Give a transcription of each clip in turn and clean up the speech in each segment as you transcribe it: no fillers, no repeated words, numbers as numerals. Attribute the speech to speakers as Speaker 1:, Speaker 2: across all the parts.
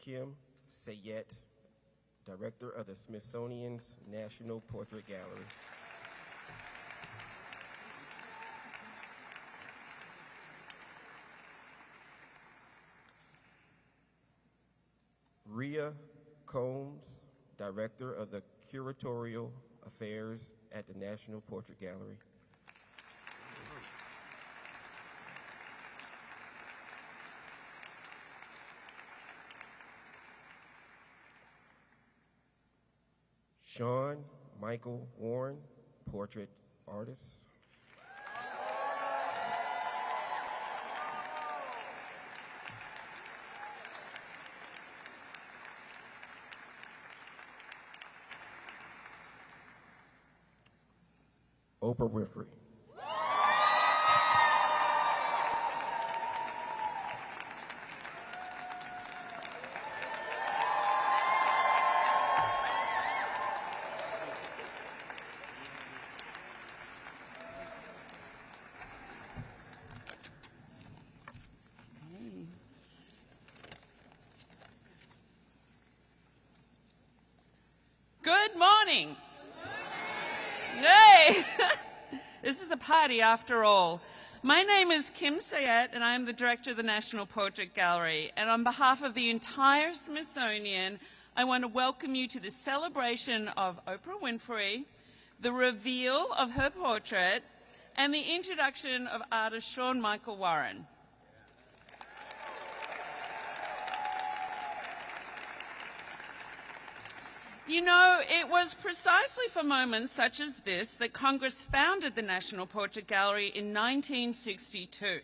Speaker 1: Kim Sayet, Director of the Smithsonian's National Portrait Gallery. Rhea Combs, Director of the Curatorial Affairs at the National Portrait Gallery. Sean Michael Warren, portrait artist. Oprah Winfrey.
Speaker 2: Good morning. Yay! This is a party after all. My name is Kim Sayet and I am the Director of the National Portrait Gallery. And on behalf of the entire Smithsonian, I want to welcome you to the celebration of Oprah Winfrey, the reveal of her portrait, and the introduction of artist Sean Michael Warren. You know, it was precisely for moments such as this that Congress founded the National Portrait Gallery in 1962,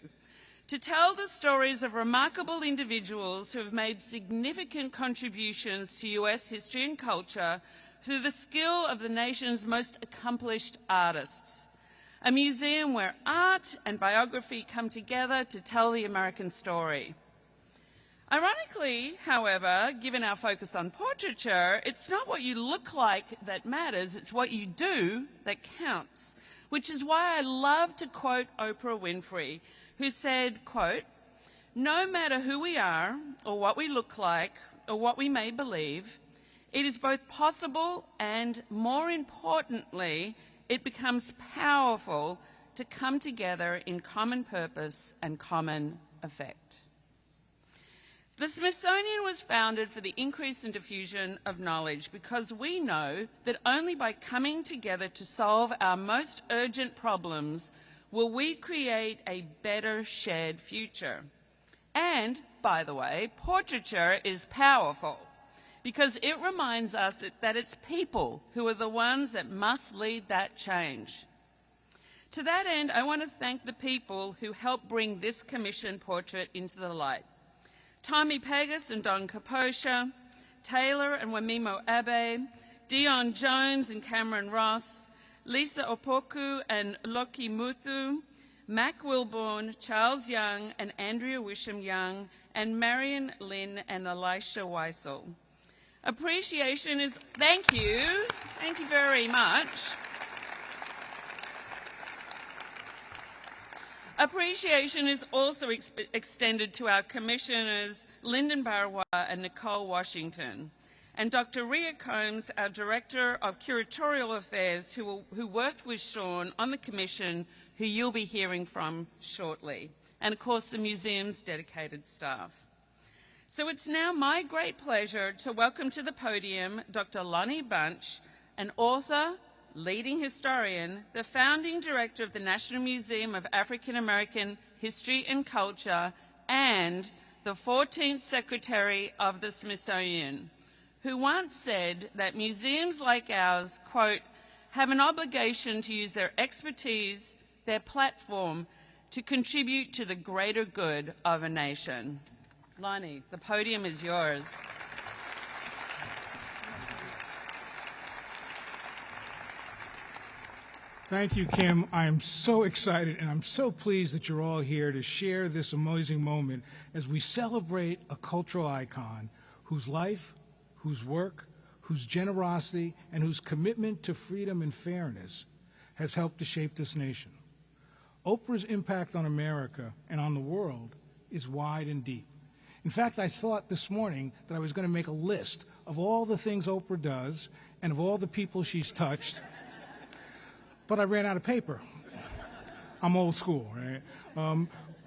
Speaker 2: to tell the stories of remarkable individuals who have made significant contributions to US history and culture through the skill of the nation's most accomplished artists. A museum where art and biography come together to tell the American story. Ironically, however, given our focus on portraiture, it's not what you look like that matters, it's what you do that counts, which is why I love to quote Oprah Winfrey, who said, quote, "No matter who we are, or what we look like, or what we may believe, it is both possible and, more importantly, it becomes powerful to come together in common purpose and common effect." The Smithsonian was founded for the increase and diffusion of knowledge because we know that only by coming together to solve our most urgent problems will we create a better shared future. And, by the way, portraiture is powerful because it reminds us that it's people who are the ones that must lead that change. To that end, I want to thank the people who helped bring this commissioned portrait into the light. Tommy Pegas and Don Kaposha, Taylor and Wamimo Abe, Dion Jones and Cameron Ross, Lisa Opoku and Loki Muthu, Mac Wilborn, Charles Young and Andrea Wisham Young, and Marion Lynn and Elisha Weissel. Appreciation is, thank you very much. Appreciation is also extended to our commissioners, Lyndon Barrois and Nicole Washington, and Dr. Rhea Combs, our Director of Curatorial Affairs, who worked with Sean on the commission, who you'll be hearing from shortly, and of course the museum's dedicated staff. So it's now my great pleasure to welcome to the podium Dr. Lonnie Bunch, an author, leading historian, the founding director of the National Museum of African American History and Culture, and the 14th Secretary of the Smithsonian, who once said that museums like ours, quote, have an obligation to use their expertise, their platform, to contribute to the greater good of a nation. Lonnie, the podium is yours.
Speaker 3: Thank you, Kim. I am so excited and I'm so pleased that you're all here to share this amazing moment as we celebrate a cultural icon whose life, whose work, whose generosity, and whose commitment to freedom and fairness has helped to shape this nation. Oprah's impact on America and on the world is wide and deep. In fact, I thought this morning that I was going to make a list of all the things Oprah does and of all the people she's touched, but I ran out of paper. I'm old school, right?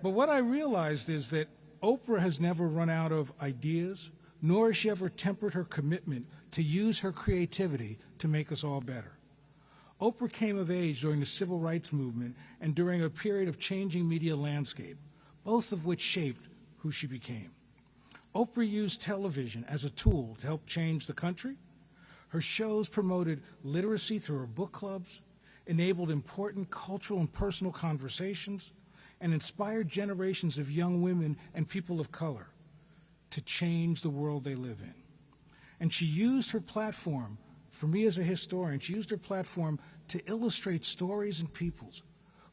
Speaker 3: But what I realized is that Oprah has never run out of ideas, nor has she ever tempered her commitment to use her creativity to make us all better. Oprah came of age during the civil rights movement and during a period of changing media landscape, both of which shaped who she became. Oprah used television as a tool to help change the country. Her shows promoted literacy through her book clubs, enabled important cultural and personal conversations, and inspired generations of young women and people of color to change the world they live in. And she used her platform, for me as a historian, she used her platform to illustrate stories and peoples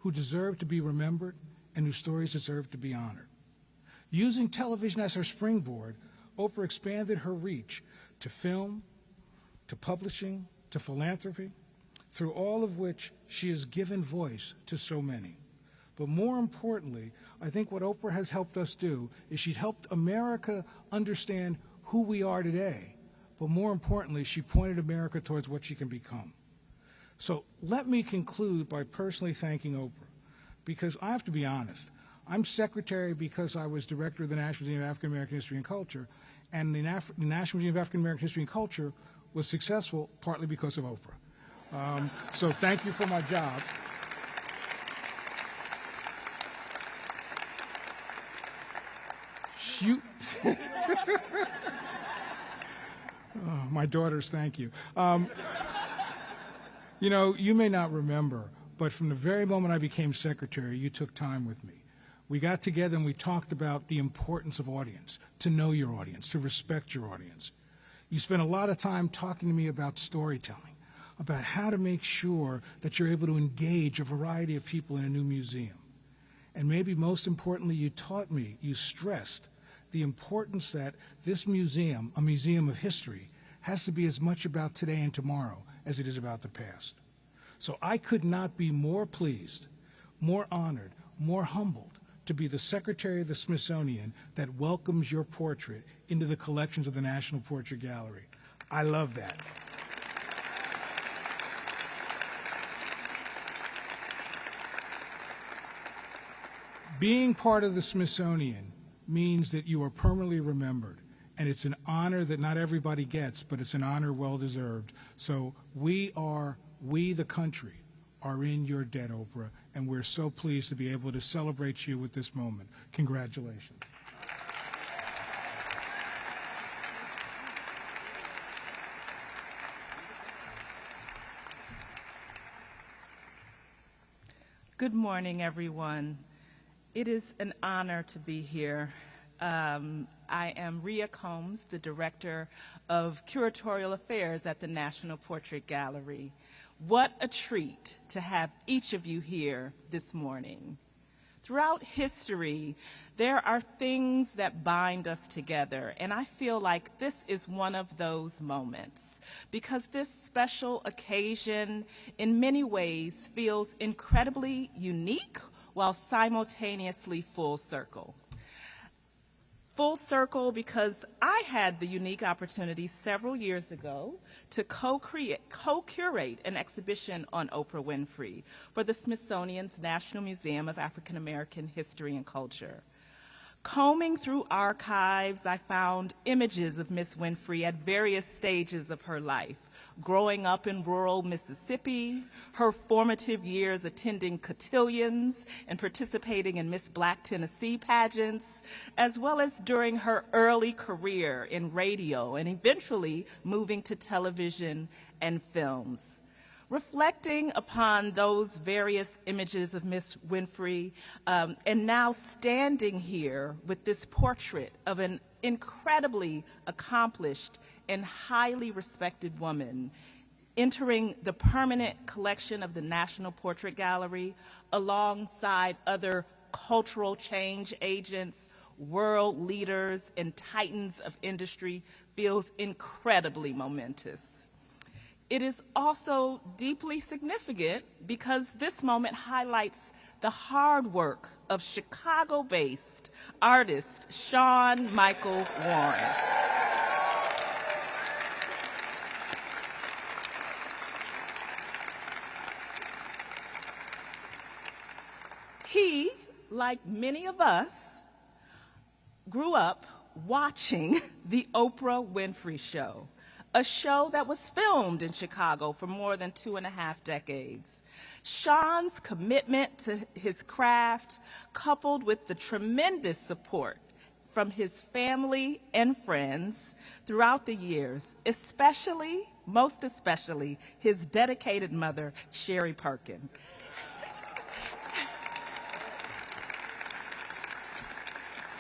Speaker 3: who deserve to be remembered and whose stories deserve to be honored. Using television as her springboard, Oprah expanded her reach to film, to publishing, to philanthropy, through all of which she has given voice to so many. But more importantly, I think what Oprah has helped us do is she helped America understand who we are today. But more importantly, she pointed America towards what she can become. So let me conclude by personally thanking Oprah, because I have to be honest. I'm secretary because I was director of the National Museum of African American History and Culture, and the National Museum of African American History and Culture was successful partly because of Oprah. So thank you for my job. Shoot. Oh, my daughters, thank you. You know, you may not remember, but from the very moment I became secretary, you took time with me. We got together and we talked about the importance of audience, to know your audience, to respect your audience. You spent a lot of time talking to me about storytelling, about how to make sure that you're able to engage a variety of people in a new museum. And maybe most importantly, you taught me, you stressed the importance that this museum, a museum of history, has to be as much about today and tomorrow as it is about the past. So I could not be more pleased, more honored, more humbled to be the secretary of the Smithsonian that welcomes your portrait into the collections of the National Portrait Gallery. I love that. Being part of the Smithsonian means that you are permanently remembered, and it's an honor that not everybody gets, but it's an honor well deserved. So we, the country, are in your debt, Oprah, and we're so pleased to be able to celebrate you with this moment. Congratulations.
Speaker 4: Good morning, everyone. It is an honor to be here. I am Rhea Combs, the Director of Curatorial Affairs at the National Portrait Gallery. What a treat to have each of you here this morning. Throughout history, there are things that bind us together, and I feel like this is one of those moments, because this special occasion, in many ways, feels incredibly unique while simultaneously full circle. Full circle because I had the unique opportunity several years ago to co-curate an exhibition on Oprah Winfrey for the Smithsonian's National Museum of African American History and Culture. Combing through archives, I found images of Miss Winfrey at various stages of her life, growing up in rural Mississippi, her formative years attending cotillions and participating in Miss Black Tennessee pageants, as well as during her early career in radio and eventually moving to television and films. Reflecting upon those various images of Miss Winfrey, and now standing here with this portrait of an incredibly accomplished and highly respected woman, entering the permanent collection of the National Portrait Gallery alongside other cultural change agents, world leaders, and titans of industry feels incredibly momentous. It is also deeply significant because this moment highlights the hard work of Chicago-based artist Sean Michael Warren. He, like many of us, grew up watching the Oprah Winfrey Show, a show that was filmed in Chicago for more than 2.5 decades. Sean's commitment to his craft, coupled with the tremendous support from his family and friends throughout the years, most especially, his dedicated mother, Sherry Perkin,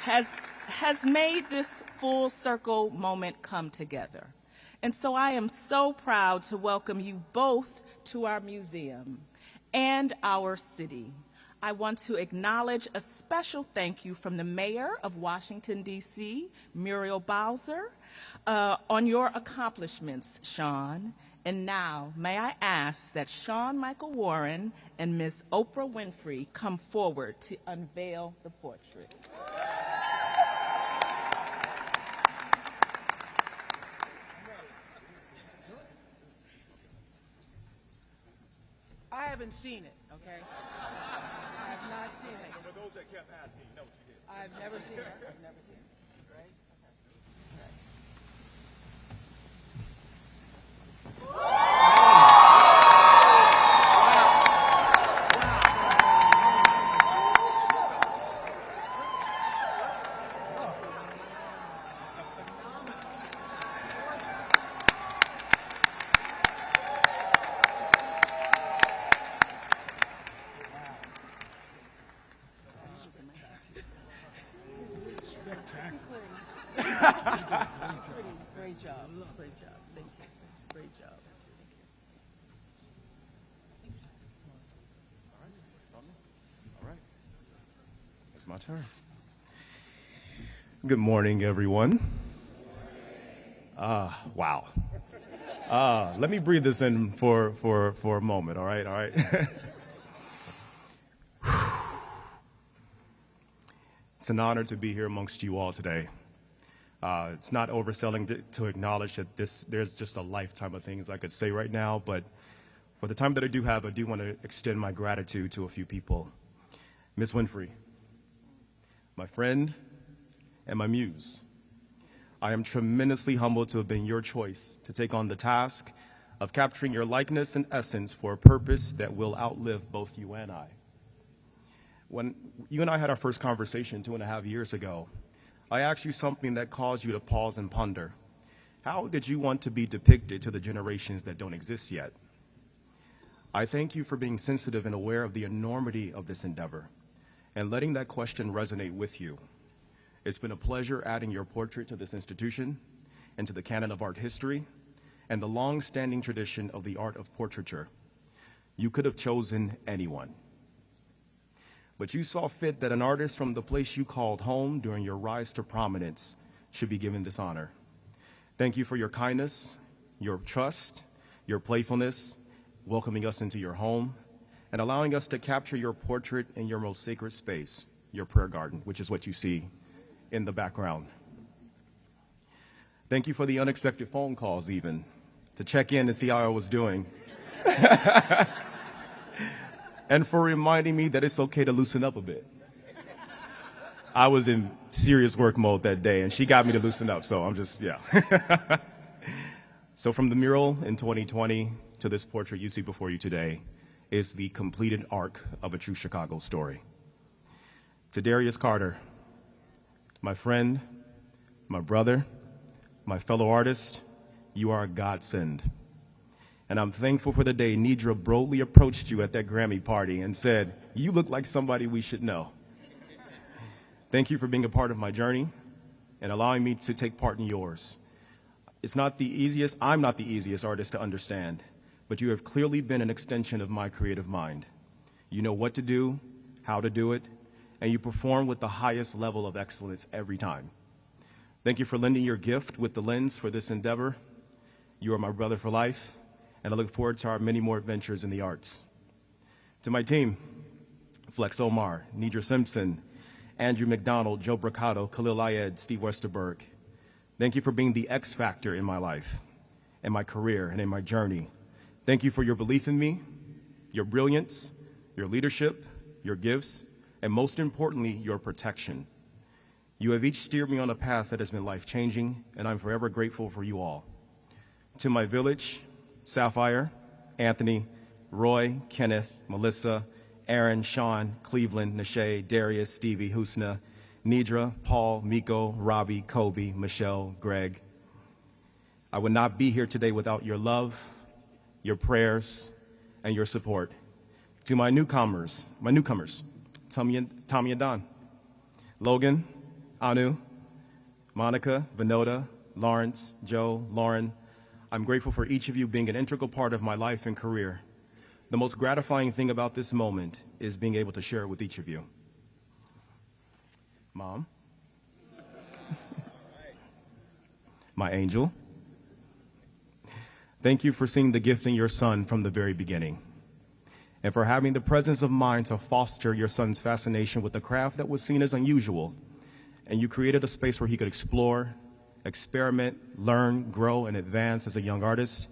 Speaker 4: has made this full circle moment come together. And so I am so proud to welcome you both to our museum and our city. I want to acknowledge a special thank you from the Mayor of Washington, D.C., Muriel Bowser, on your accomplishments, Sean. And now, may I ask that Sean Michael Warren and Ms. Oprah Winfrey come forward to unveil the portrait.
Speaker 5: I haven't seen it, okay? I have not seen it.
Speaker 6: For those that kept asking, no, she did.
Speaker 5: I've never seen it. I've never seen it. Right? Great job. Great job. Thank you. Great job.
Speaker 6: All right. It's my turn. Good morning, everyone. Wow. Let me breathe this in for a moment, all right? All right. It's an honor to be here amongst you all today. It's not overselling to acknowledge that there's just a lifetime of things I could say right now, but for the time that I do have, I do want to extend my gratitude to a few people. Ms. Winfrey, my friend and my muse. I am tremendously humbled to have been your choice to take on the task of capturing your likeness and essence for a purpose that will outlive both you and I. When you and I had our first conversation 2.5 years ago, I asked you something that caused you to pause and ponder. How did you want to be depicted to the generations that don't exist yet? I thank you for being sensitive and aware of the enormity of this endeavor and letting that question resonate with you. It's been a pleasure adding your portrait to this institution and to the canon of art history and the long-standing tradition of the art of portraiture. You could have chosen anyone. But you saw fit that an artist from the place you called home during your rise to prominence should be given this honor. Thank you for your kindness, your trust, your playfulness, welcoming us into your home, and allowing us to capture your portrait in your most sacred space, your prayer garden, which is what you see in the background. Thank you for the unexpected phone calls even, to check in and see how I was doing. And for reminding me that it's okay to loosen up a bit. I was in serious work mode that day, and she got me to loosen up, so I'm just, yeah. So from the mural in 2020 to this portrait you see before you today is the completed arc of a true Chicago story. To Darius Carter, my friend, my brother, my fellow artist, you are a godsend. And I'm thankful for the day Nidra boldly approached you at that Grammy party and said, "You look like somebody we should know." Thank you for being a part of my journey and allowing me to take part in yours. It's not the easiest, I'm not the easiest artist to understand, but you have clearly been an extension of my creative mind. You know what to do, how to do it, and you perform with the highest level of excellence every time. Thank you for lending your gift with the lens for this endeavor. You are my brother for life, and I look forward to our many more adventures in the arts. To my team, Flex Omar, Nidra Simpson, Andrew McDonald, Joe Bracado, Khalil Ayed, Steve Westerberg. Thank you for being the X factor in my life, in my career, and in my journey. Thank you for your belief in me, your brilliance, your leadership, your gifts, and most importantly, your protection. You have each steered me on a path that has been life-changing, and I'm forever grateful for you all. To my village, Sapphire, Anthony, Roy, Kenneth, Melissa, Aaron, Sean, Cleveland, Nashay, Darius, Stevie, Husna, Nidra, Paul, Miko, Robbie, Kobe, Michelle, Greg. I would not be here today without your love, your prayers, and your support. To my newcomers, Tommy and Don, Logan, Anu, Monica, Vinoda, Lawrence, Joe, Lauren, I'm grateful for each of you being an integral part of my life and career. The most gratifying thing about this moment is being able to share it with each of you. Mom, my angel, thank you for seeing the gift in your son from the very beginning, and for having the presence of mind to foster your son's fascination with a craft that was seen as unusual, and you created a space where he could explore, experiment, learn, grow, and advance as a young artist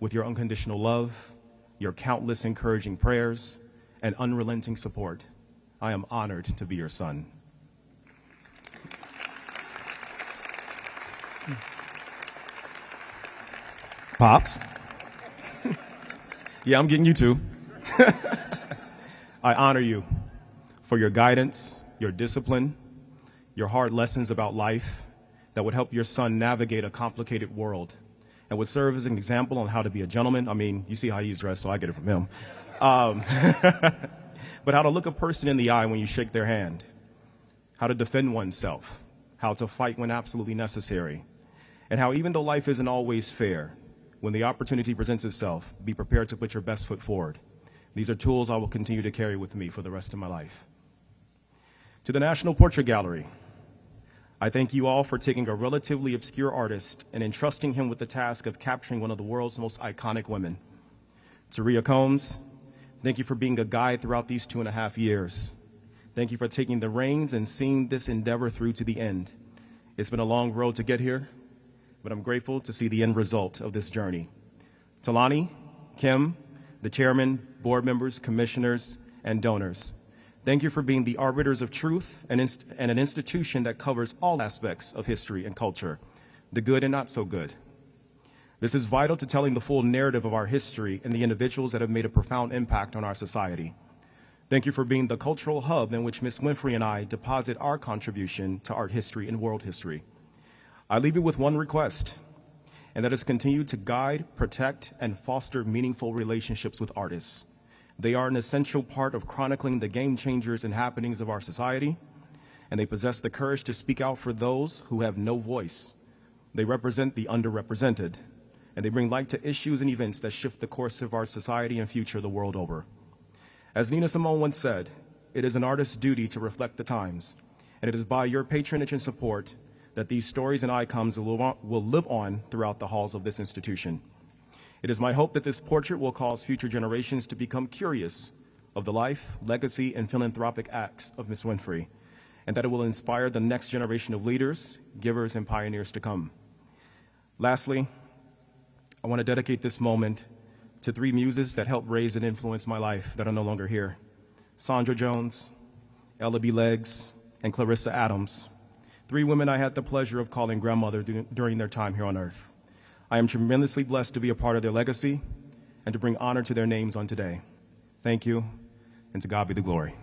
Speaker 6: with your unconditional love, your countless encouraging prayers, and unrelenting support. I am honored to be your son. Pops? Yeah, I'm getting you too. I honor you for your guidance, your discipline, your hard lessons about life that would help your son navigate a complicated world and would serve as an example on how to be a gentleman. I mean, you see how he's dressed, so I get it from him. But how to look a person in the eye when you shake their hand, how to defend oneself, how to fight when absolutely necessary, and how even though life isn't always fair, when the opportunity presents itself, be prepared to put your best foot forward. These are tools I will continue to carry with me for the rest of my life. To the National Portrait Gallery, I thank you all for taking a relatively obscure artist and entrusting him with the task of capturing one of the world's most iconic women. To Rhea Combs, thank you for being a guide throughout these 2.5 years. Thank you for taking the reins and seeing this endeavor through to the end. It's been a long road to get here, but I'm grateful to see the end result of this journey. Talani, Kim, the chairman, board members, commissioners, and donors, thank you for being the arbiters of truth and an institution that covers all aspects of history and culture, the good and not so good. This is vital to telling the full narrative of our history and the individuals that have made a profound impact on our society. Thank you for being the cultural hub in which Ms. Winfrey and I deposit our contribution to art history and world history. I leave you with one request, and that is continue to guide, protect, and foster meaningful relationships with artists. They are an essential part of chronicling the game changers and happenings of our society, and they possess the courage to speak out for those who have no voice. They represent the underrepresented, and they bring light to issues and events that shift the course of our society and future the world over. As Nina Simone once said, it is an artist's duty to reflect the times, and it is by your patronage and support that these stories and icons will live on throughout the halls of this institution. It is my hope that this portrait will cause future generations to become curious of the life, legacy, and philanthropic acts of Ms. Winfrey, and that it will inspire the next generation of leaders, givers, and pioneers to come. Lastly, I want to dedicate this moment to 3 muses that helped raise and influence my life that are no longer here: Sandra Jones, Ella B. Leggs, and Clarissa Adams. 3 women I had the pleasure of calling grandmother during their time here on earth. I am tremendously blessed to be a part of their legacy and to bring honor to their names on today. Thank you, and to God be the glory.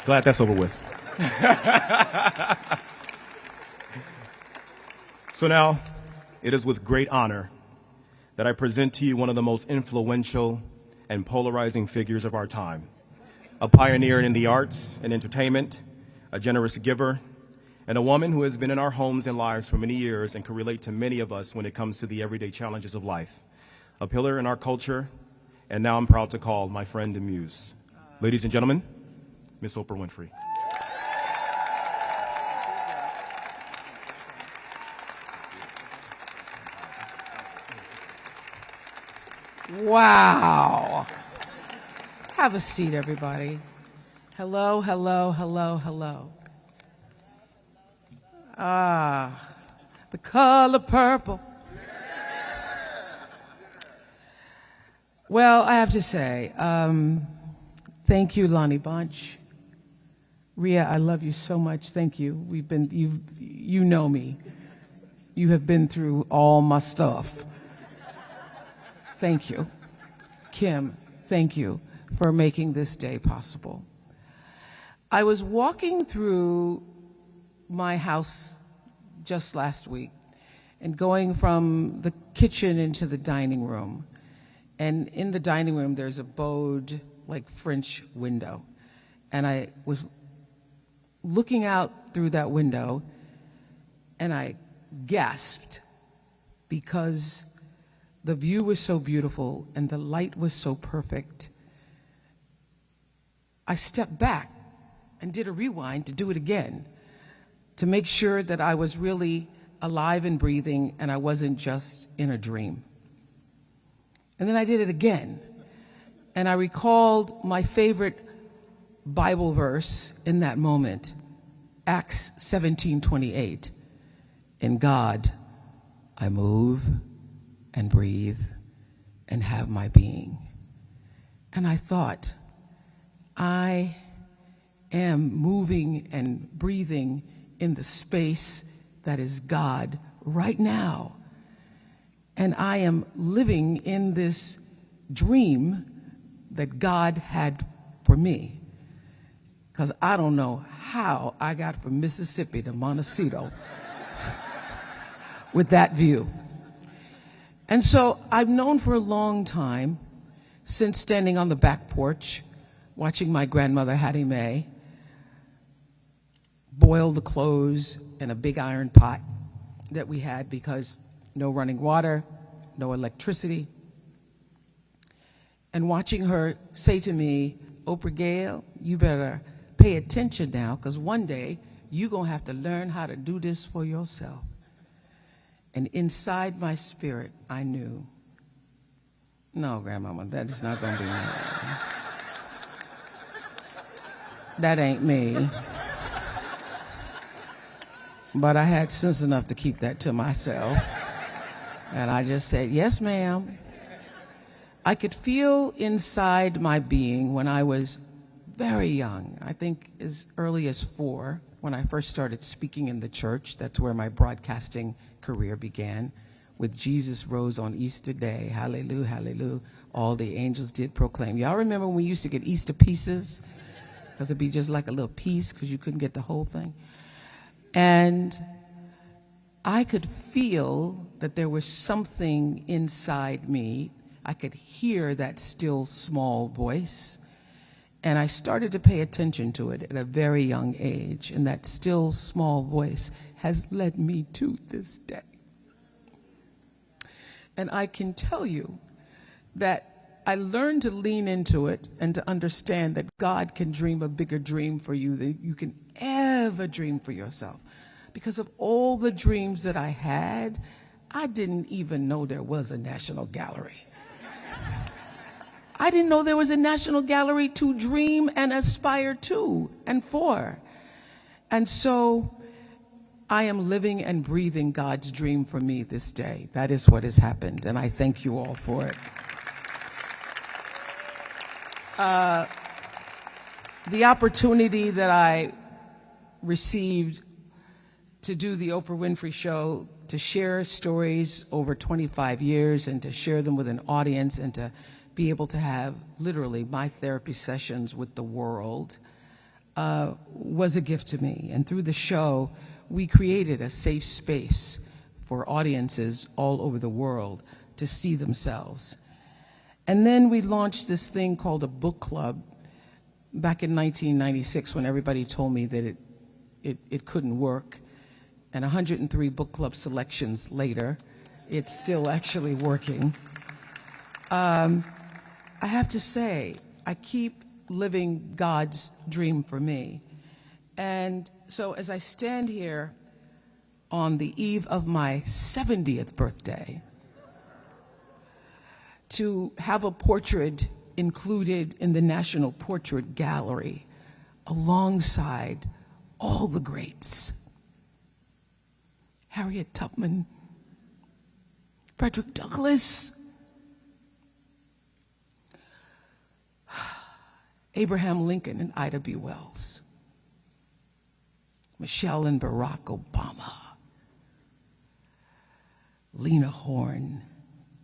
Speaker 6: Glad that's over with. So now, it is with great honor that I present to you one of the most influential and polarizing figures of our time, a pioneer in the arts and entertainment, a generous giver, and a woman who has been in our homes and lives for many years and can relate to many of us when it comes to the everyday challenges of life, a pillar in our culture And now I'm proud to call my friend and muse. Ladies and gentlemen, Miss Oprah Winfrey.
Speaker 5: Wow. Have a seat, everybody. Hello, hello, hello, hello. Ah, the color purple. Well, I have to say, thank you, Lonnie Bunch. Rhea, I love you so much. Thank you. You know me. You have been through all my stuff. Thank you. Kim, thank you for making this day possible. I was walking through my house just last week and going from the kitchen into the dining room. And in the dining room, there's a bowed, like French window. And I was looking out through that window and I gasped because the view was so beautiful and the light was so perfect. I stepped back and did a rewind to do it again, to make sure that I was really alive and breathing and I wasn't just in a dream. And then I did it again. And I recalled my favorite Bible verse in that moment, Acts 17:28. In God, I move and breathe and have my being. And I thought, I am moving and breathing in the space that is God right now. And I am living in this dream that God had for me. Because I don't know how I got from Mississippi to Montecito with that view. And so I've known for a long time, since standing on the back porch, watching my grandmother, Hattie Mae, boil the clothes in a big iron pot that we had because no running water, no electricity. And watching her say to me, Oprah Gail, you better pay attention now, because one day you're going to have to learn how to do this for yourself. And inside my spirit, I knew, no, Grandmama, that is not going to be me. That ain't me. But I had sense enough to keep that to myself. And I just said, yes, ma'am. I could feel inside my being when I was very young, I think as early as 4, when I first started speaking in the church. That's where my broadcasting career began, with Jesus rose on Easter Day. Hallelujah, hallelujah. All the angels did proclaim. Y'all remember when we used to get Easter pieces? Because it'd be just like a little piece because you couldn't get the whole thing. And I could feel that there was something inside me. I could hear that still small voice. And I started to pay attention to it at a very young age. And that still small voice has led me to this day. And I can tell you that I learned to lean into it and to understand that God can dream a bigger dream for you than you can ever dream for yourself. Because of all the dreams that I had, I didn't even know there was a National Gallery. I didn't know there was a National Gallery to dream and aspire to and for. And so I am living and breathing God's dream for me this day. That is what has happened, and I thank you all for it. The opportunity that I received to do the Oprah Winfrey Show, to share stories over 25 years and to share them with an audience and to be able to have literally my therapy sessions with the world was a gift to me. And through the show, we created a safe space for audiences all over the world to see themselves. And then we launched this thing called a book club back in 1996 when everybody told me that it couldn't work. And 103 book club selections later, it's still actually working. I have to say, I keep living God's dream for me. And so as I stand here on the eve of my 70th birthday, to have a portrait included in the National Portrait Gallery alongside all the greats, Harriet Tubman, Frederick Douglass, Abraham Lincoln and Ida B. Wells, Michelle and Barack Obama, Lena Horne,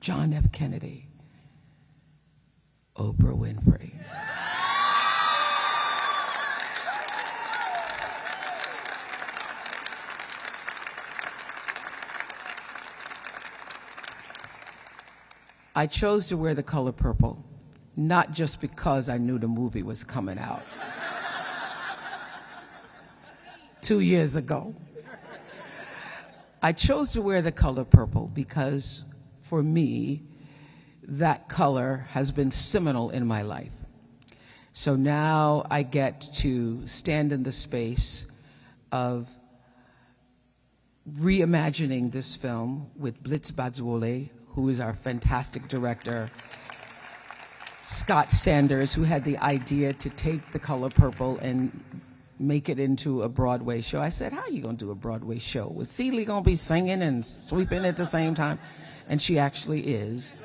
Speaker 5: John F. Kennedy, Oprah Winfrey. I chose to wear the color purple, not just because I knew the movie was coming out 2 years ago. I chose to wear the color purple because, for me, that color has been seminal in my life. So now I get to stand in the space of reimagining this film with Blitz Badziwole, who is our fantastic director, Scott Sanders, who had the idea to take the color purple and make it into a Broadway show. I said, how are you going to do a Broadway show? Was Celie going to be singing and sweeping at the same time? And she actually is.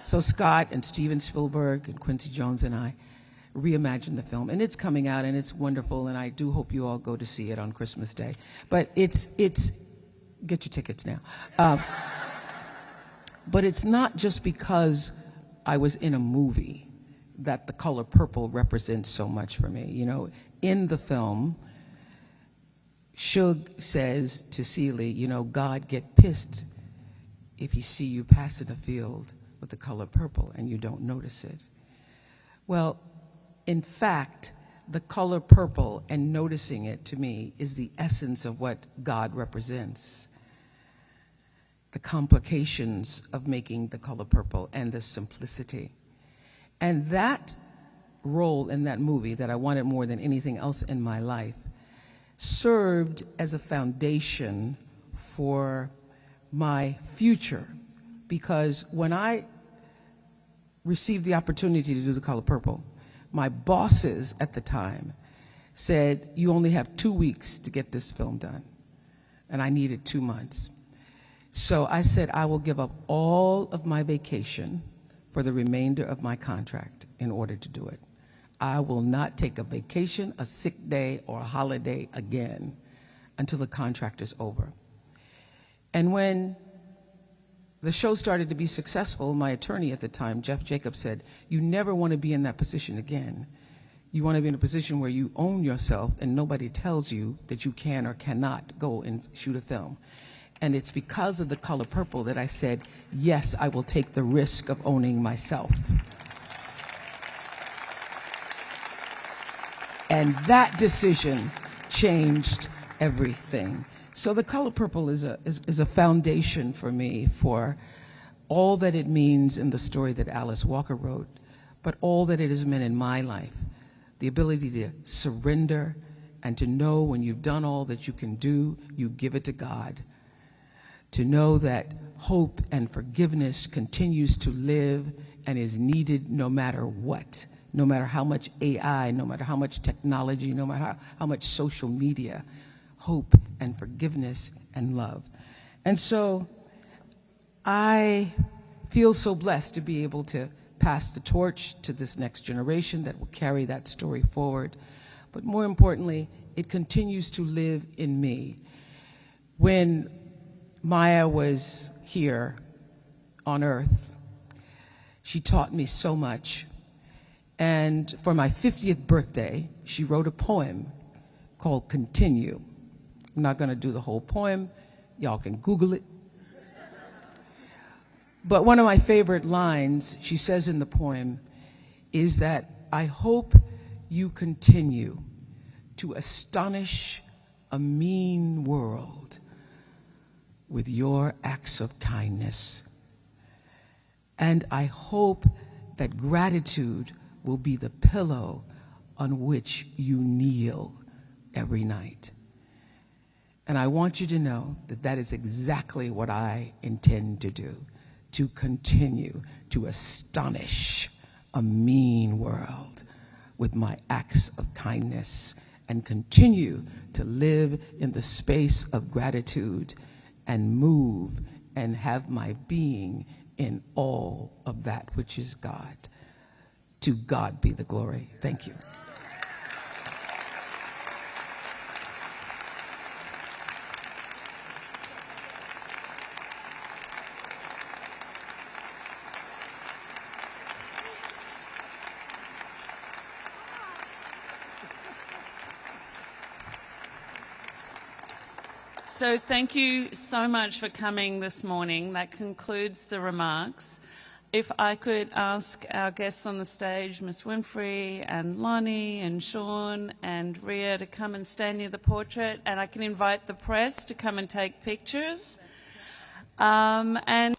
Speaker 5: So Scott and Steven Spielberg and Quincy Jones and I reimagined the film. And it's coming out, and it's wonderful, and I do hope you all go to see it on Christmas Day. But it's get your tickets now. But it's not just because I was in a movie that the color purple represents so much for me. You know, in the film, Suge says to Celie, you know, God get pissed if he see you passing a field with the color purple and you don't notice it. Well, in fact, the color purple and noticing it to me is the essence of what God represents. The complications of making the color purple and the simplicity. And that role in that movie that I wanted more than anything else in my life served as a foundation for my future, because when I received the opportunity to do the color purple, my bosses at the time said, you only have 2 weeks to get this film done. And I needed 2 months. So I said, I will give up all of my vacation for the remainder of my contract in order to do it. I will not take a vacation, a sick day, or a holiday again until the contract is over. And when the show started to be successful, my attorney at the time, Jeff Jacobs, said, you never want to be in that position again. You want to be in a position where you own yourself and nobody tells you that you can or cannot go and shoot a film. And it's because of the color purple that I said, yes, I will take the risk of owning myself. And that decision changed everything. So the color purple is a foundation for me for all that it means in the story that Alice Walker wrote, but all that it has meant in my life. The ability to surrender and to know when you've done all that you can do, you give it to God. To know that hope and forgiveness continues to live and is needed no matter what, no matter how much AI, no matter how much technology, no matter how much social media, hope and forgiveness and love. And so I feel so blessed to be able to pass the torch to this next generation that will carry that story forward. But more importantly, it continues to live in me. When Maya was here on Earth, she taught me so much. And for my 50th birthday, she wrote a poem called Continue. I'm not going to do the whole poem. Y'all can Google it. But one of my favorite lines she says in the poem is that, I hope you continue to astonish a mean world with your acts of kindness. And I hope that gratitude will be the pillow on which you kneel every night. And I want you to know that that is exactly what I intend to do, to continue to astonish a mean world with my acts of kindness and continue to live in the space of gratitude and move and have my being in all of that which is God. To God be the glory. Thank you.
Speaker 2: So thank you so much for coming this morning. That concludes the remarks. If I could ask our guests on the stage, Ms. Winfrey and Lonnie and Sean and Rhea, to come and stand near the portrait, and I can invite the press to come and take pictures. And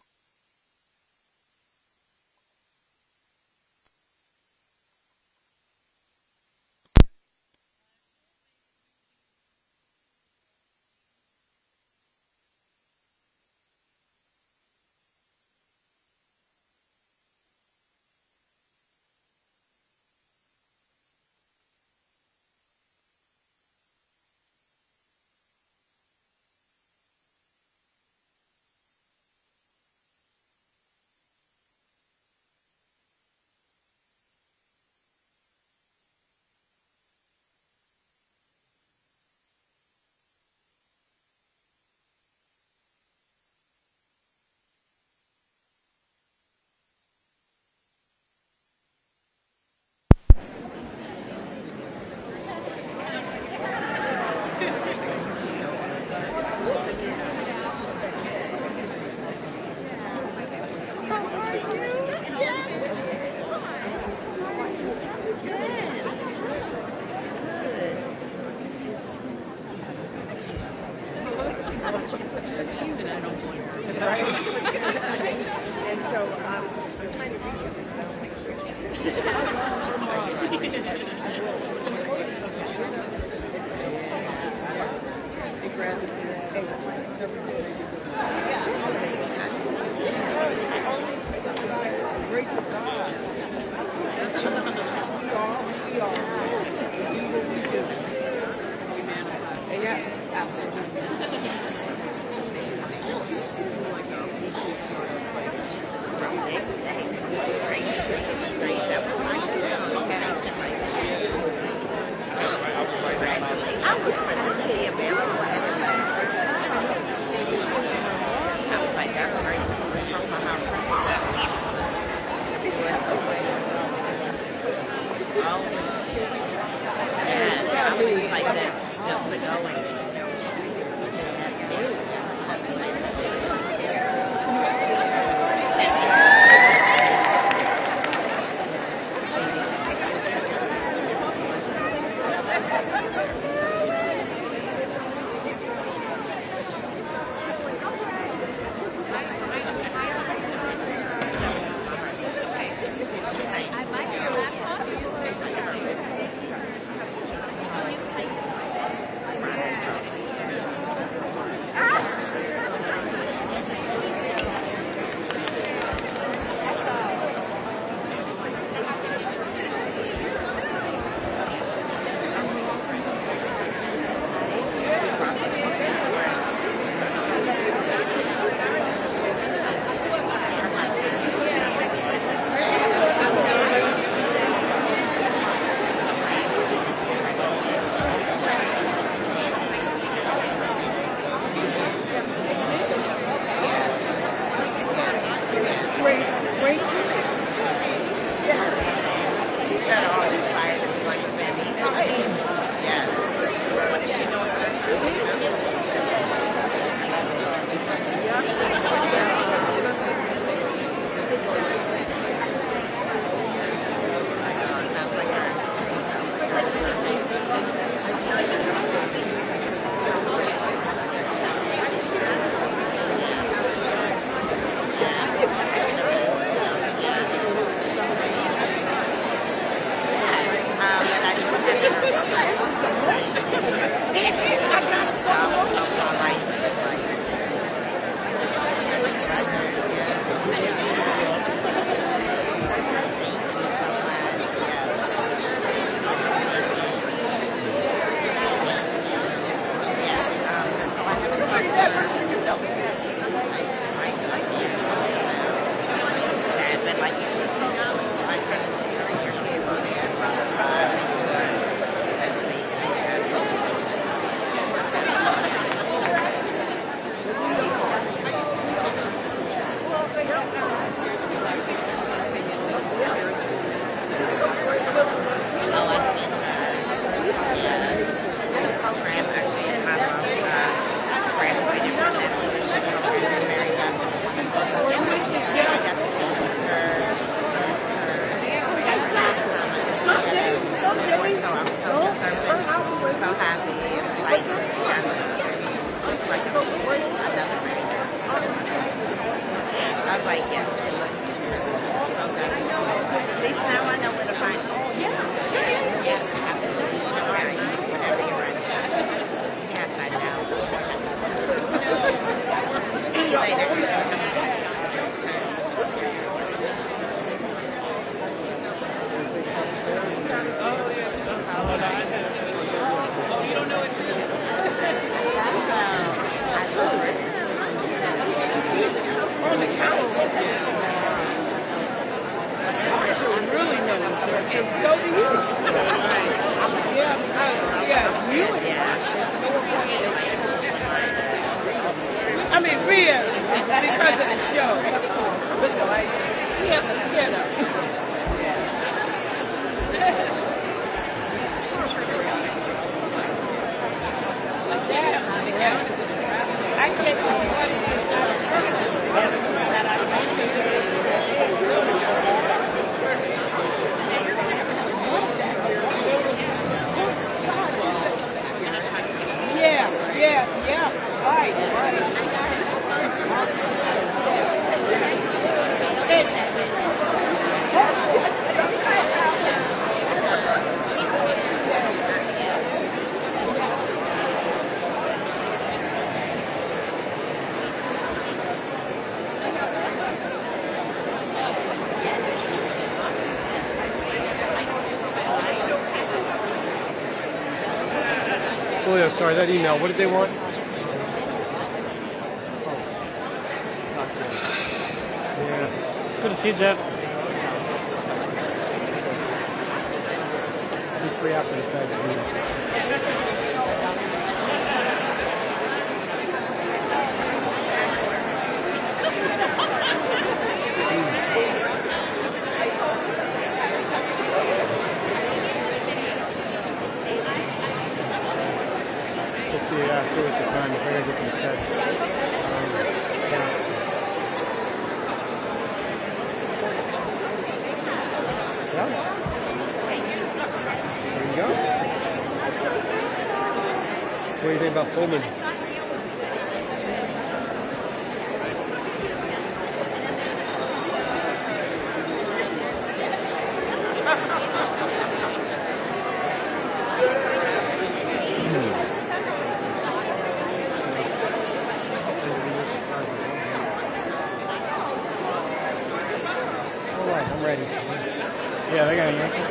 Speaker 7: And so do you. Yeah, because you and Tasha. I mean, Rhea is because of the show. But like, yeah, I can't tell you what it is that I right.
Speaker 8: Oh yeah, sorry, that email. What did they want? Yeah. Good to see you, Jeff. Be free after the fact. See at the time if I gotta get to the Fed. Yeah. There you go. What do you think about Pullman? I'm ready. Yeah, they got Yankees.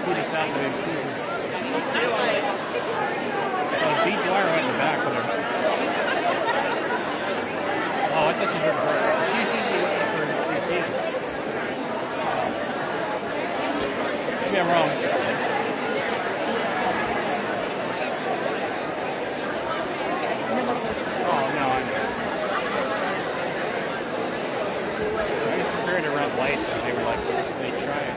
Speaker 8: Beauty Saturday exclusive. Beat Dwyer right in the back with her. Oh, I thought she was looking for her. She's usually looking for receipts. Maybe I'm wrong. Oh, no, I know. I was prepared to rent lights, and they were like, they try it.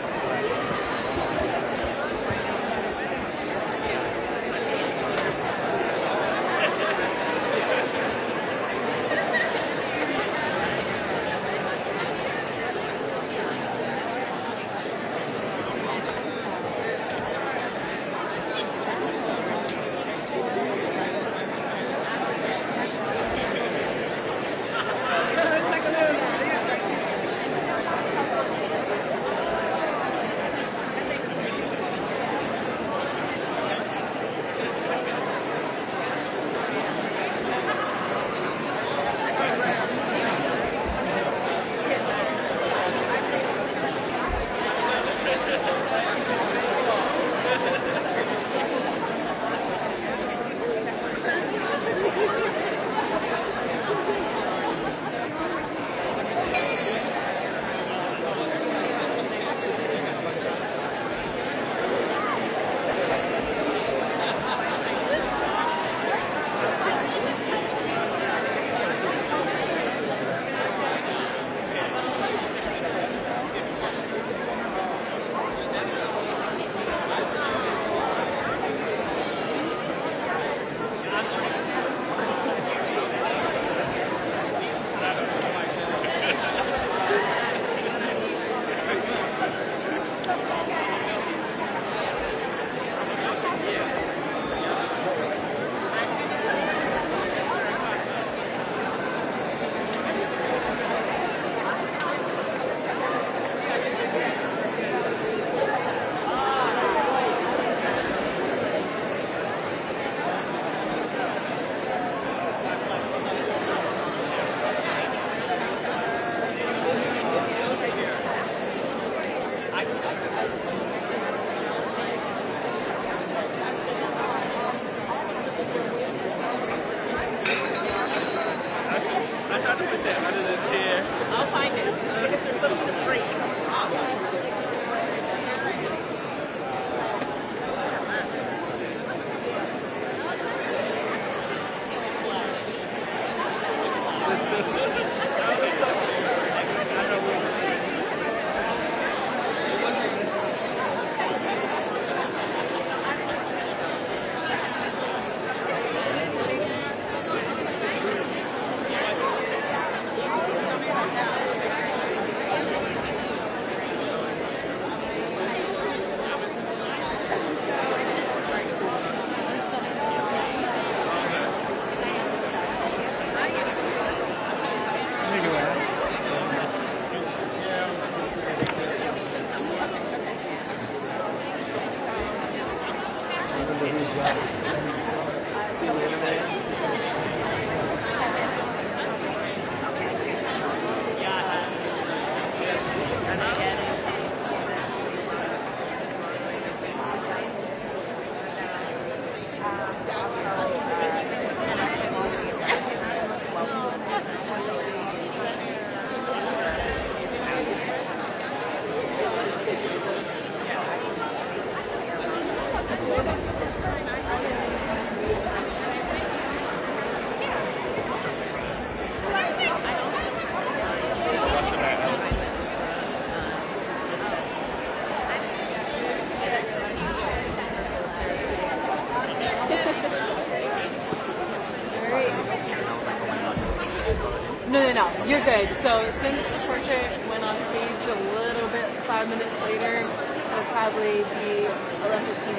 Speaker 9: No, you're good. So since the portrait went on stage a little bit 5 minutes later, it'll probably be 11:15,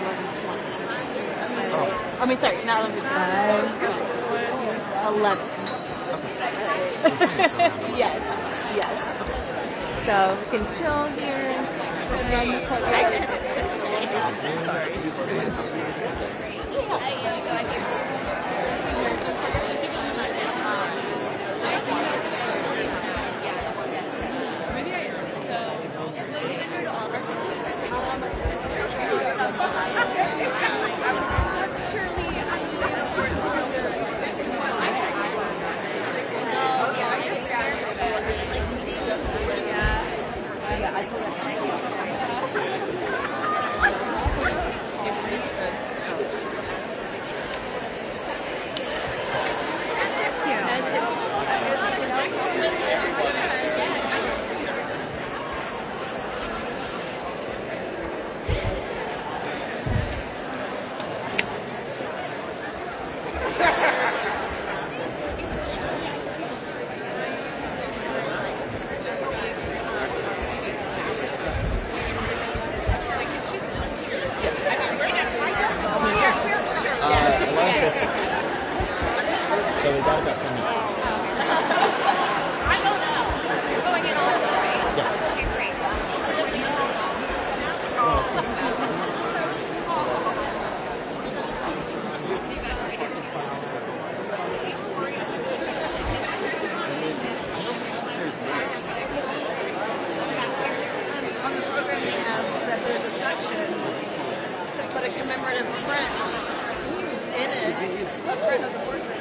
Speaker 9: 11:20. I mean, sorry, not 11:15. 11. Yes. So we can chill here. Enjoy the courtyard.
Speaker 8: So we got about 10 minutes.
Speaker 10: I don't know. You're going in also, right?
Speaker 8: Yeah.
Speaker 10: Okay, great.
Speaker 11: On the program they have that there's a section to put a commemorative print in it, a print of the portrait.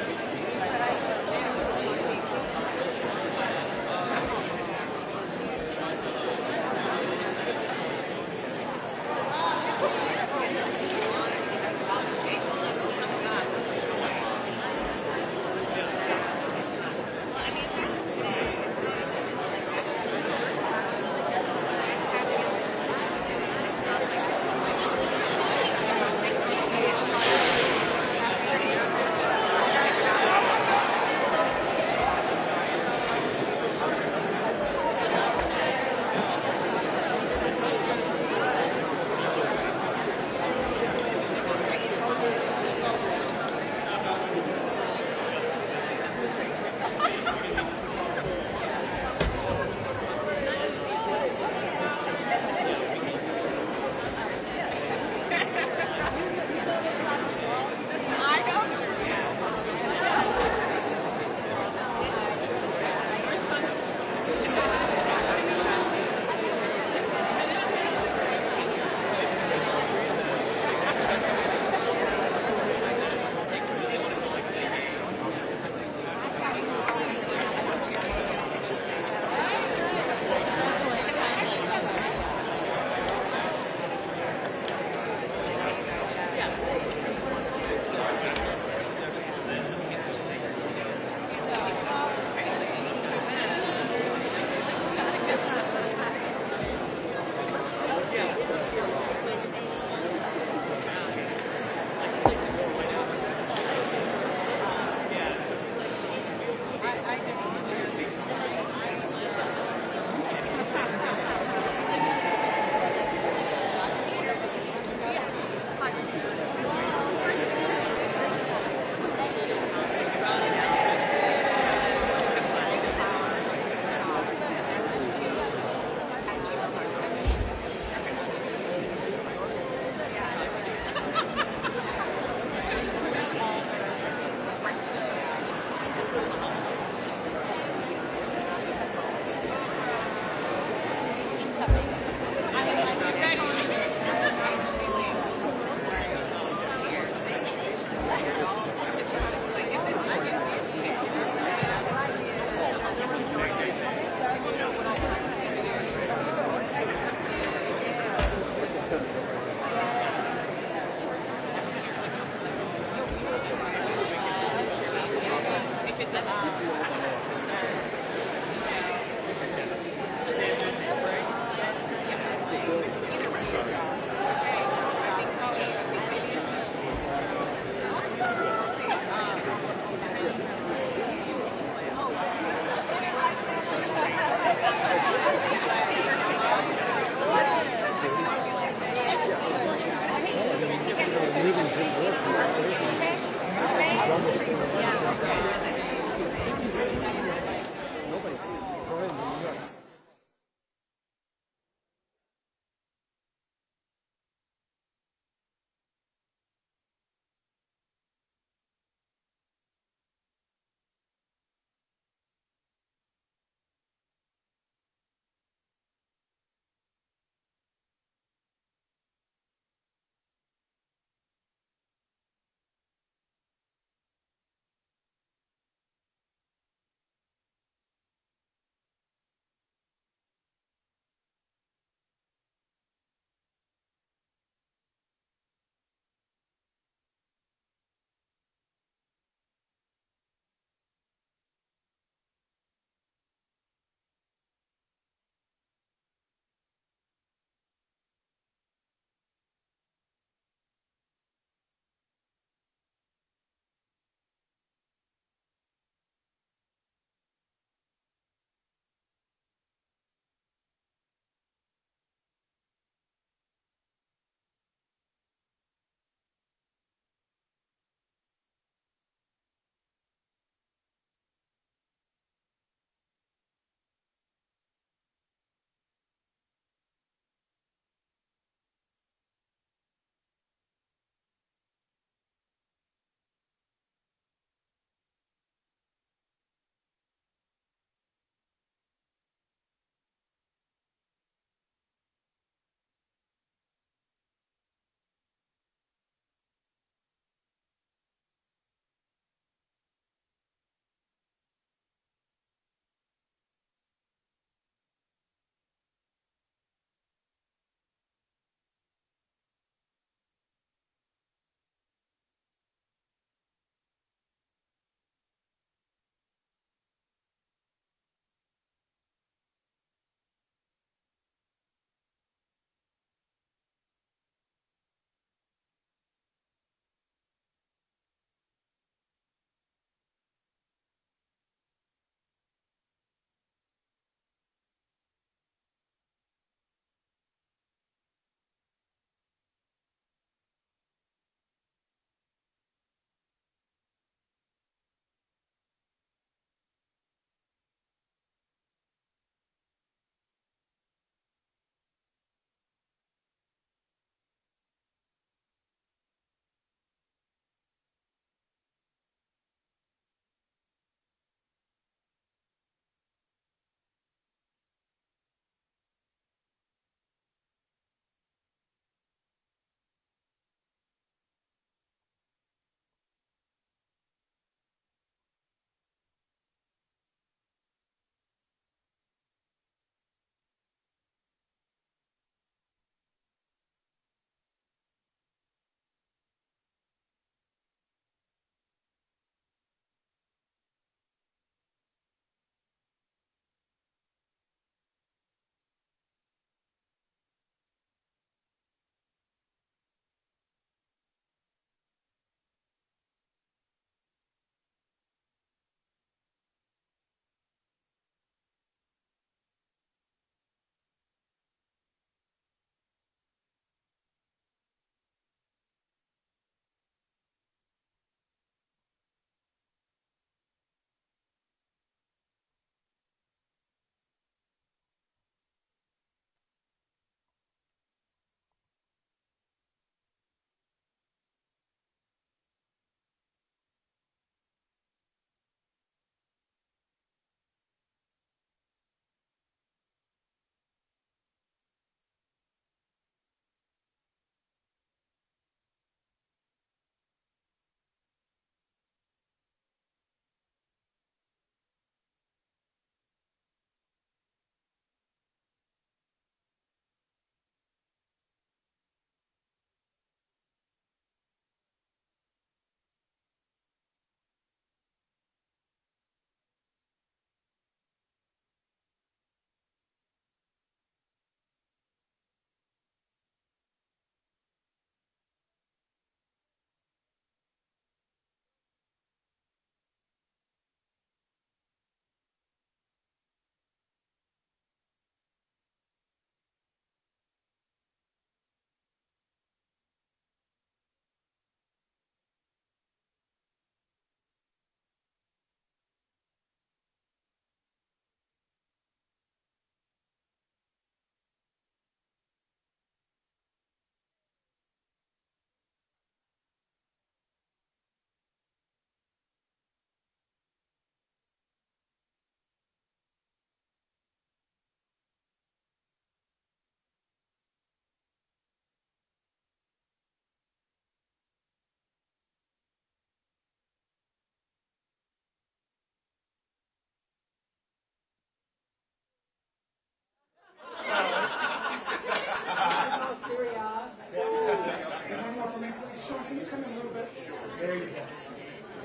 Speaker 3: There you go.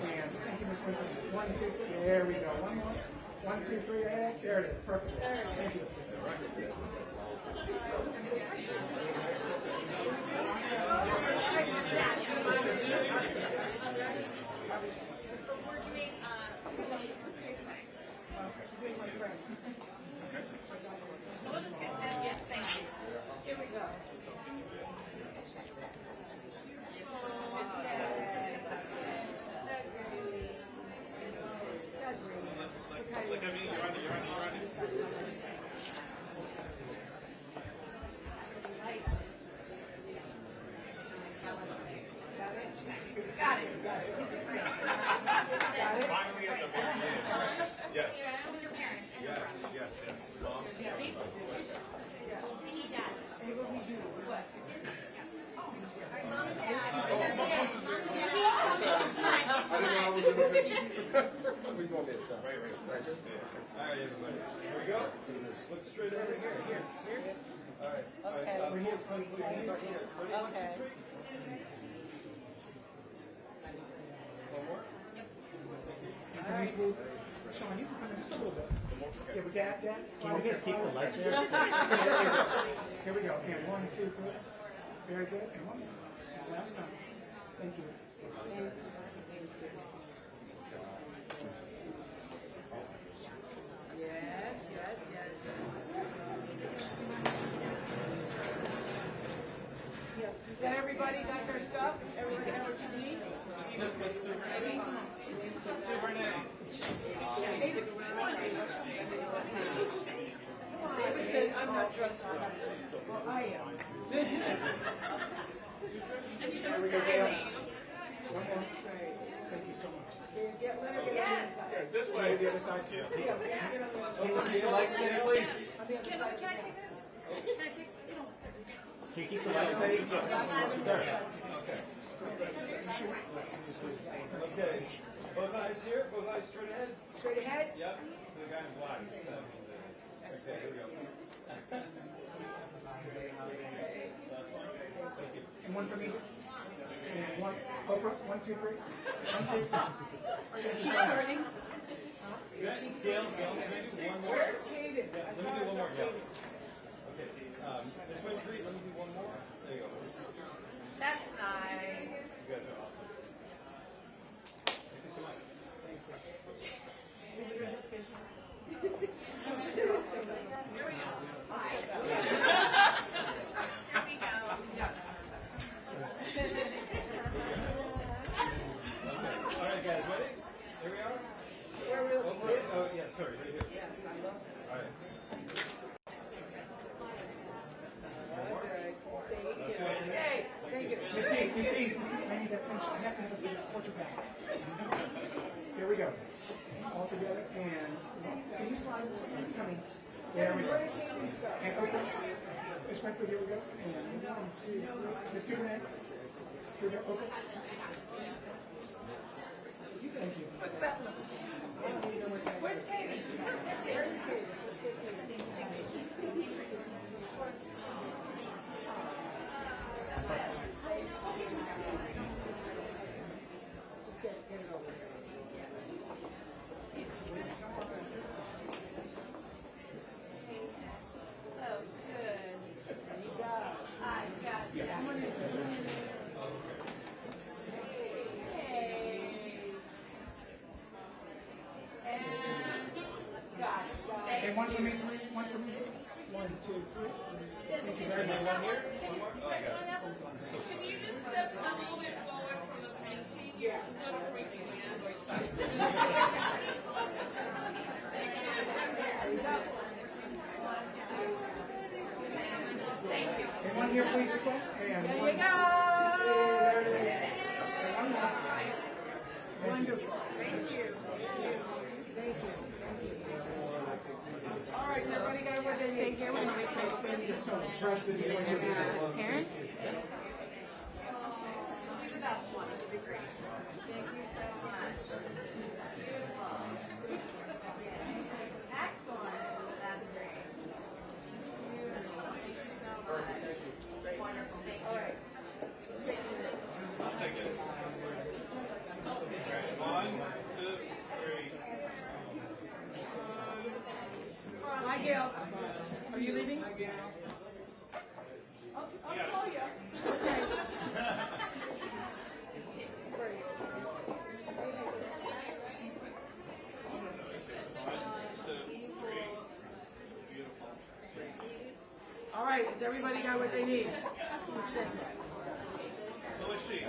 Speaker 3: And thank you, Ms. Winfrey. 1, 2, 3. There we go. One more. 1, 2, 3. Ahead. There it is. Perfect. Thank you.
Speaker 10: Here we go.
Speaker 12: Look at me, you're on it.
Speaker 10: Got it.
Speaker 12: Finally at the very end. Yes.
Speaker 10: With your parents.
Speaker 12: Yes. Mom.
Speaker 10: What?
Speaker 11: Mom and Dad.
Speaker 13: I didn't know I was in the picture. We going to stop.
Speaker 12: Right. All right, everybody. Here we go. Look straight over here. All right.
Speaker 7: Okay.
Speaker 12: Right here. Ready?
Speaker 7: Okay.
Speaker 12: 1, 2, 3. One more.
Speaker 3: All right. Sean, you can come in just a little bit. Yeah, with that.
Speaker 13: Can we just keep the light there?
Speaker 3: Here we go. And 1, 2, 3. Very good. And one more. And last time. Thank you.
Speaker 7: Yes. Is that everybody got their stuff? Everybody got what you need? David said, I'm not dressed for that. Well, I am.
Speaker 3: There we go, Gail. One more. Thank you so much.
Speaker 7: Yes.
Speaker 12: This way.
Speaker 3: The other side too.
Speaker 13: Keep the lights steady, please.
Speaker 10: Can I take this? Can I take,
Speaker 13: Can you keep the lights steady? Sure.
Speaker 12: Okay. Both eyes here. Both eyes straight ahead.
Speaker 7: Straight ahead?
Speaker 12: Yep. The guy in black. Okay, here we go.
Speaker 3: And one for me. And one. Oprah. 1, 2, 3. 1, 2.
Speaker 7: She's turning.
Speaker 12: Gail, maybe one more.
Speaker 7: Where's Kaden?
Speaker 12: Yeah, let me do one more. Yeah. Okay. This way, 3. Let me do one more. There you go.
Speaker 10: that's nice.
Speaker 12: You guys are awesome. Thank you so much.
Speaker 10: Here we go.
Speaker 12: All right, guys, ready? Here we are. Oh, yeah, sorry, right here.
Speaker 7: Yes, I love that.
Speaker 12: All right.
Speaker 7: Hey, thank you.
Speaker 3: Miss Steve, I need that tension. I have to have a portrait back. Here we go. All together, and can you slide this? Coming. There we go. And Oprah. Miss Winfrey, here we go. And 1, 2, 3. Miss Cuban. Here we go. Oprah. Thank you.
Speaker 7: What's that look? Where's Kaden? Where's Kaden? Just get it over.
Speaker 10: So good.
Speaker 7: You got it.
Speaker 10: I got you. And got it.
Speaker 3: And one for me, please. One for me. 1, 2, 3. Thank you very much.
Speaker 12: One here?
Speaker 2: Can you just step a little bit forward from the painting?
Speaker 7: Yeah.
Speaker 2: Sort of freaking me out.
Speaker 10: Thank you.
Speaker 3: And one here, please, this one. And
Speaker 7: There
Speaker 3: one.
Speaker 7: you go.
Speaker 3: There it is. And one more.
Speaker 7: Wonderful. Thank you. Thank you. All right, everybody got what they
Speaker 9: Stay
Speaker 7: need.
Speaker 9: here. We're going to wait till Oprah leaves so that we can interview his parents.
Speaker 10: Be the best one. It'll be great. Thank you so much. Beautiful. Excellent. That's great. Beautiful. Thank you so much. Wonderful. Thank you. All right.
Speaker 12: I'll take it. again?
Speaker 9: I'll call you.
Speaker 5: All right, has everybody got what they need?
Speaker 12: Who is she?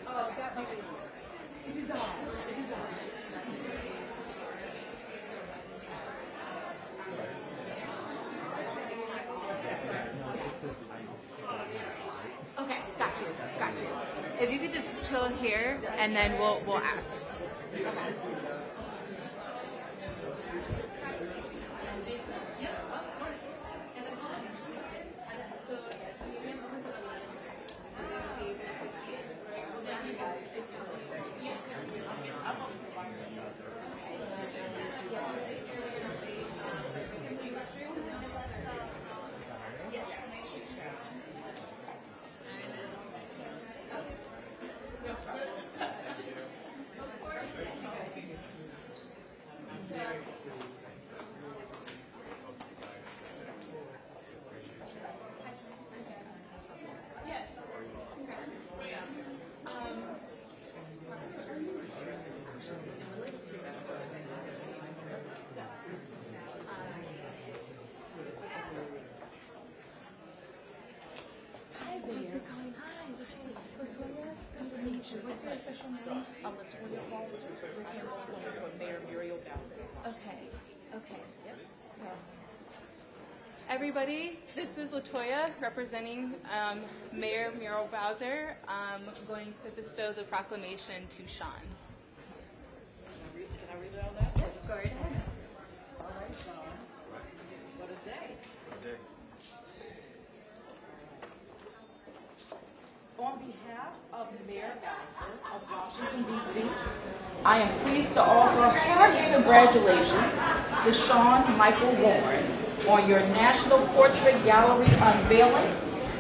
Speaker 5: Oh, that might be. It is on. It is on.
Speaker 9: Okay, got you. If you could just chill here, and then we'll ask. Okay. How's it going? Hi, Latoya. Nice to meet you. What's your official name? Latoya Foster.
Speaker 4: Mayor Muriel Bowser.
Speaker 9: Okay. Yep. So, everybody, this is Latoya representing Mayor Muriel Bowser. I'm going to bestow the proclamation to Sean.
Speaker 4: Can I read it all that?
Speaker 9: Yep, go right ahead.
Speaker 4: All right, Sean. What a day. On behalf of Mayor Bowser of Washington, D.C., I am pleased to offer hearty congratulations to Sean Michael Warren on your National Portrait Gallery unveiling,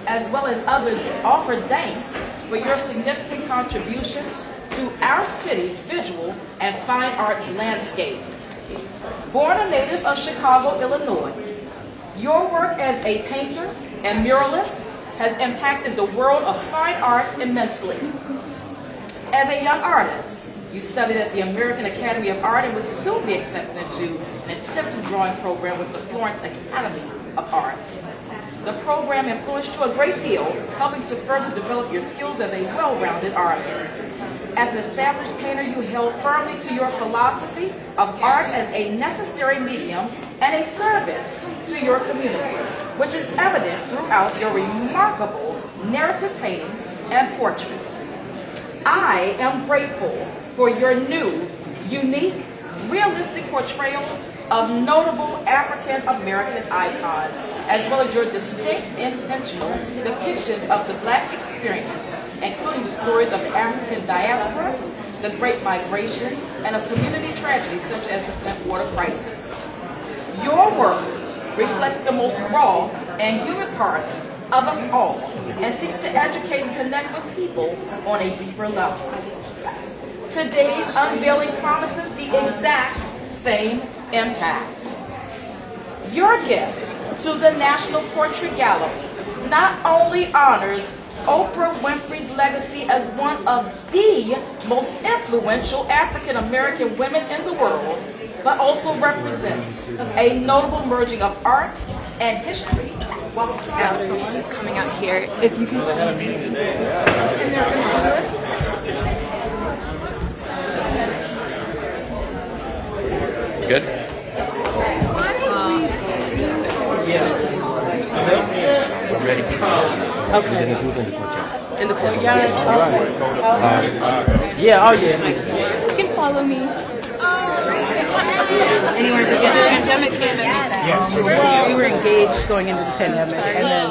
Speaker 4: as well as others offer thanks for your significant contributions to our city's visual and fine arts landscape. Born a native of Chicago, Illinois, your work as a painter and muralist has impacted the world of fine art immensely. As a young artist, you studied at the American Academy of Art and would soon be accepted into an intensive drawing program with the Florence Academy of Art. The program influenced you a great deal, helping to further develop your skills as a well-rounded artist. As an established painter, you held firmly to your philosophy of art as a necessary medium and a service to your community, which is evident throughout your remarkable narrative paintings and portraits. I am grateful for your new, unique, realistic portrayals of notable African American icons, as well as your distinct, intentional depictions of the Black experience, including the stories of the African diaspora, the Great Migration, and of community tragedies such as the Flint water crisis. Your work reflects the most raw and human parts of us all and seeks to educate and connect with people on a deeper level. Today's unveiling promises the exact same impact. Your gift to the National Portrait Gallery not only honors Oprah Winfrey's legacy as one of the most influential African American women in the world, but also represents a notable merging of art and history.
Speaker 9: Yeah, someone is coming out here. If you can.
Speaker 12: I had a meeting today.
Speaker 9: And they're going to do it?
Speaker 14: Good? I'm ready.
Speaker 4: Okay.
Speaker 14: We're gonna do it in the courtyard.
Speaker 4: In the courtyard?
Speaker 14: Yeah, oh yeah.
Speaker 9: You can follow me. Anywhere, because the pandemic came in.
Speaker 4: Well, we were engaged going into the pandemic, and then